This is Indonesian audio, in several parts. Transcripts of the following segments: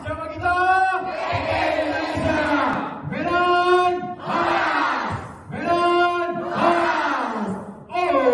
Siapa kita? Indonesia. Medan Horas. Medan Horas. Oh, yes.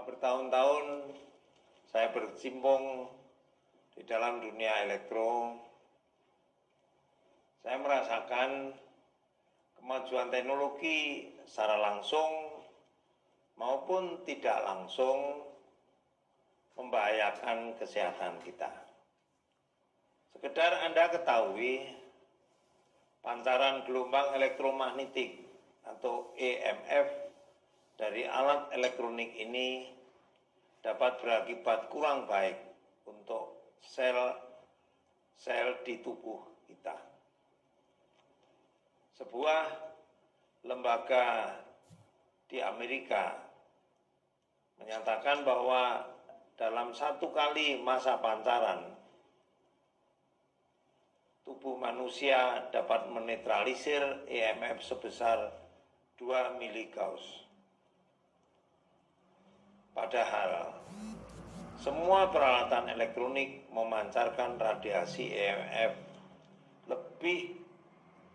Bertahun-tahun saya berkecimpung di dalam dunia elektro. Saya merasakan kemajuan teknologi secara langsung maupun tidak langsung membahayakan kesehatan kita. Sekedar Anda ketahui, pancaran gelombang elektromagnetik atau EMF dari alat elektronik ini dapat berakibat kurang baik untuk sel-sel di tubuh kita. Sebuah lembaga di Amerika menyatakan bahwa dalam satu kali masa pancaran, tubuh manusia dapat menetralisir EMF sebesar 2 miligauss. Padahal semua peralatan elektronik memancarkan radiasi EMF lebih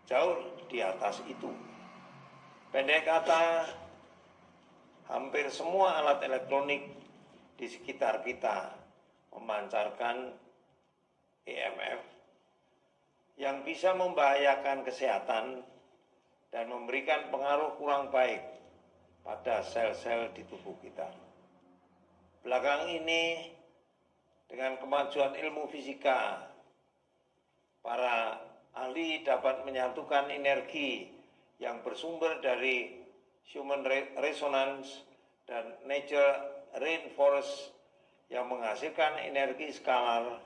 jauh di atas itu. Pendek kata, hampir semua alat elektronik di sekitar kita memancarkan EMF yang bisa membahayakan kesehatan dan memberikan pengaruh kurang baik pada sel-sel di tubuh kita. Belakang ini, dengan kemajuan ilmu fisika, para ahli dapat menyatukan energi yang bersumber dari human resonance dan nature rainforest yang menghasilkan energi skalar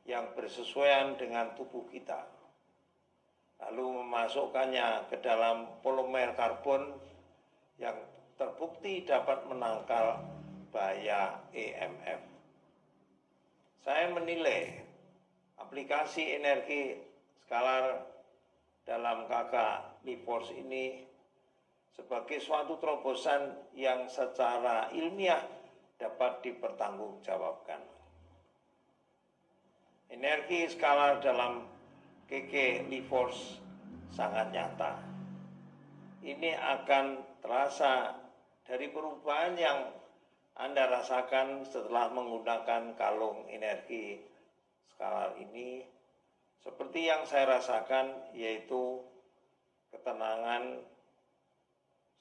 yang bersesuaian dengan tubuh kita, lalu memasukkannya ke dalam polimer karbon yang terbukti dapat menangkal bahaya EMF. Saya menilai aplikasi energi skalar dalam kakak LIFORCE ini sebagai suatu terobosan yang secara ilmiah dapat dipertanggungjawabkan. Energi skalar dalam KK LIFORCE sangat nyata. Ini akan terasa dari perubahan yang Anda rasakan setelah menggunakan kalung energi skalar ini, seperti yang saya rasakan, yaitu ketenangan,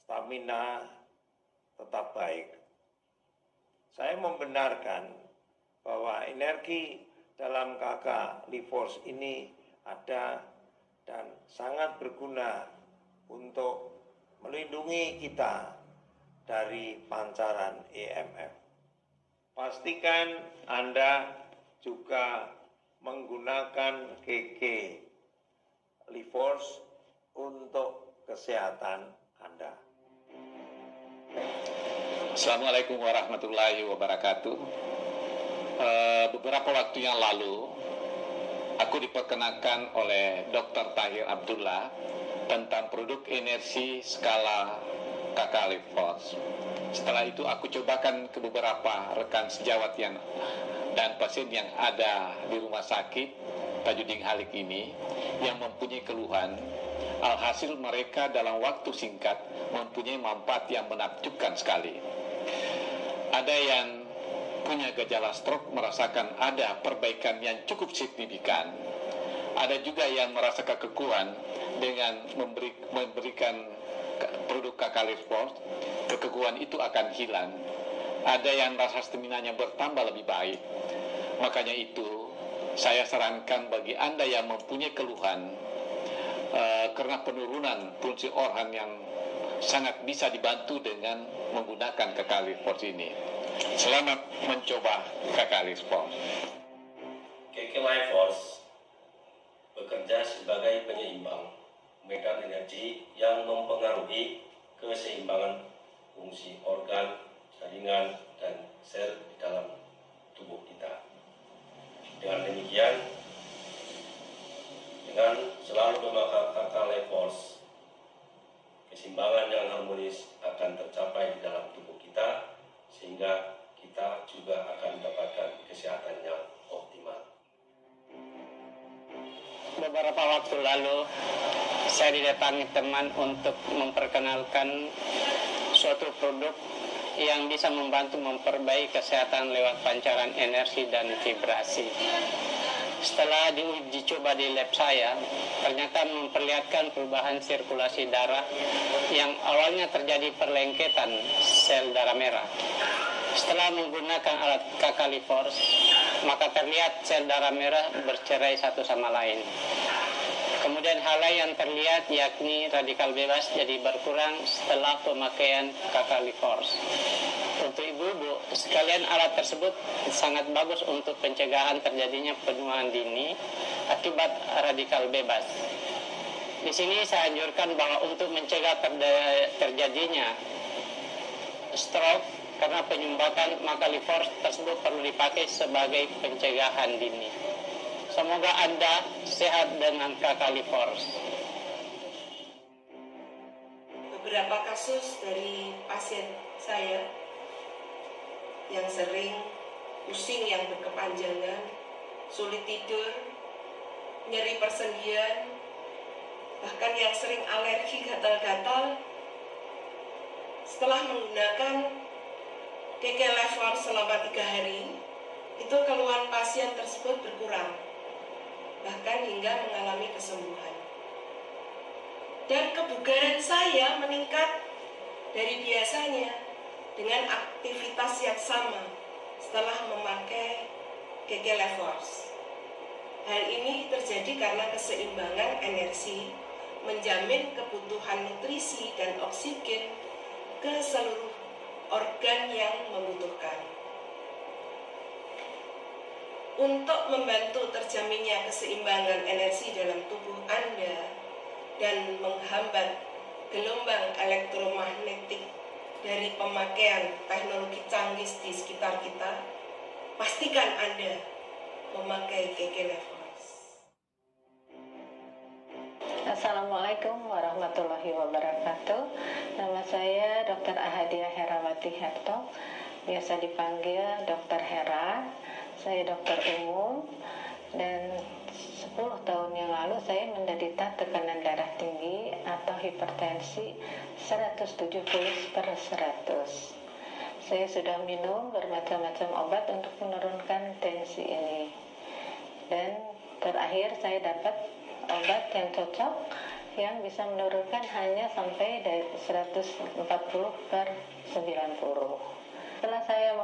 stamina tetap baik. Saya membenarkan bahwa energi dalam KK LIFORCE ini ada dan sangat berguna untuk melindungi kita dari pancaran EMF. Pastikan Anda juga menggunakan KK LIFORCE untuk kesehatan Anda. Assalamualaikum warahmatullahi wabarakatuh. Beberapa waktu yang lalu, aku diperkenalkan oleh Dr. Tahir Abdullah tentang produk energi skala KK LIFORCE. Setelah itu aku cobakan ke beberapa rekan sejawat dan pasien yang ada di rumah sakit Tajudin Halik ini yang mempunyai keluhan. Alhasil mereka dalam waktu singkat mempunyai manfaat yang menakjubkan sekali. Ada yang punya gejala stroke merasakan ada perbaikan yang cukup signifikan. Ada juga yang merasa kekekuan dengan memberikan produk KK LIFORCE, kekekuan itu akan hilang. Ada yang rasa stamina-nya bertambah lebih baik. Makanya itu saya sarankan bagi Anda yang mempunyai keluhan karena penurunan fungsi organ yang sangat bisa dibantu dengan menggunakan Kakali Force ini. Selamat mencoba Kakali Force. KK Life Force bekerja sebagai penyeimbang medan energi yang mempengaruhi keseimbangan fungsi organ, jaringan, dan sel di dalam tubuh kita. Dengan demikian, dengan selalu memakai KK Life Force, keseimbangan yang harmonis akan tercapai di dalam tubuh kita, sehingga kita juga akan mendapatkan kesehatan yang optimal. Beberapa waktu lalu saya didatangi teman untuk memperkenalkan suatu produk yang bisa membantu memperbaiki kesehatan lewat pancaran energi dan vibrasi. Setelah diuji coba di lab saya, ternyata memperlihatkan perubahan sirkulasi darah yang awalnya terjadi perlengketan sel darah merah. Setelah menggunakan alat Kakali Force, maka terlihat sel darah merah bercerai satu sama lain. Kemudian hal lain yang terlihat yakni radikal bebas jadi berkurang setelah pemakaian Kakali Force. Untuk ibu-ibu sekalian, alat tersebut sangat bagus untuk pencegahan terjadinya penuaan dini akibat radikal bebas. Di sini saya anjurkan bahwa untuk mencegah terjadinya stroke karena penyumbatan, maka Force tersebut perlu dipakai sebagai pencegahan dini. Semoga Anda sehat dengan Kakali Force. Beberapa kasus dari pasien saya yang sering pusing yang berkepanjangan, sulit tidur, nyeri persendian, bahkan yang sering alergi gatal-gatal, setelah menggunakan KK Life Force selama 3 hari, itu keluhan pasien tersebut berkurang, bahkan hingga mengalami kesembuhan. Dan kebugaran saya meningkat dari biasanya dengan aktivitas yang sama setelah memakai KK Life Force. Hal ini terjadi karena keseimbangan energi menjamin kebutuhan nutrisi dan oksigen ke seluruh organ yang membutuhkan. Untuk membantu terjaminnya keseimbangan energi dalam tubuh Anda dan menghambat gelombang elektromagnetik dari pemakaian teknologi canggih di sekitar kita, pastikan Anda memakai KK Life Force. Assalamualaikum warahmatullahi wabarakatuh. Nama saya Dr. Ahadiah Herawati Herto, biasa dipanggil Dr. Hera. Saya dokter umum dan 10 tahun yang lalu saya menderita tekanan darah tinggi atau hipertensi 170/100. Saya sudah minum bermacam-macam obat untuk menurunkan tensi ini. Dan terakhir saya dapat obat yang cocok yang bisa menurunkan hanya sampai dari 140/90. Setelah saya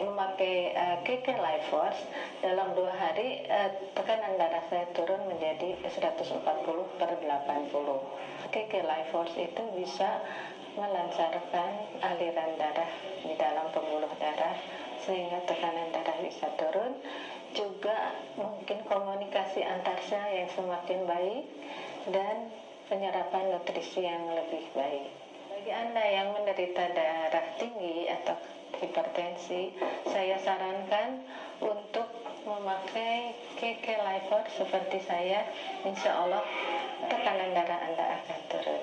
memakai KK Life Force, dalam 2 hari tekanan darah saya turun menjadi 140/80. KK Life Force itu bisa melancarkan aliran darah di dalam pembuluh darah sehingga tekanan darah bisa turun. Juga mungkin komunikasi antar sel yang semakin baik dan penyerapan nutrisi yang lebih baik. Bagi Anda yang menderita darah tinggi atau hipertensi, saya sarankan untuk memakai KK Life Force seperti saya. Insya Allah tekanan darah Anda akan turun.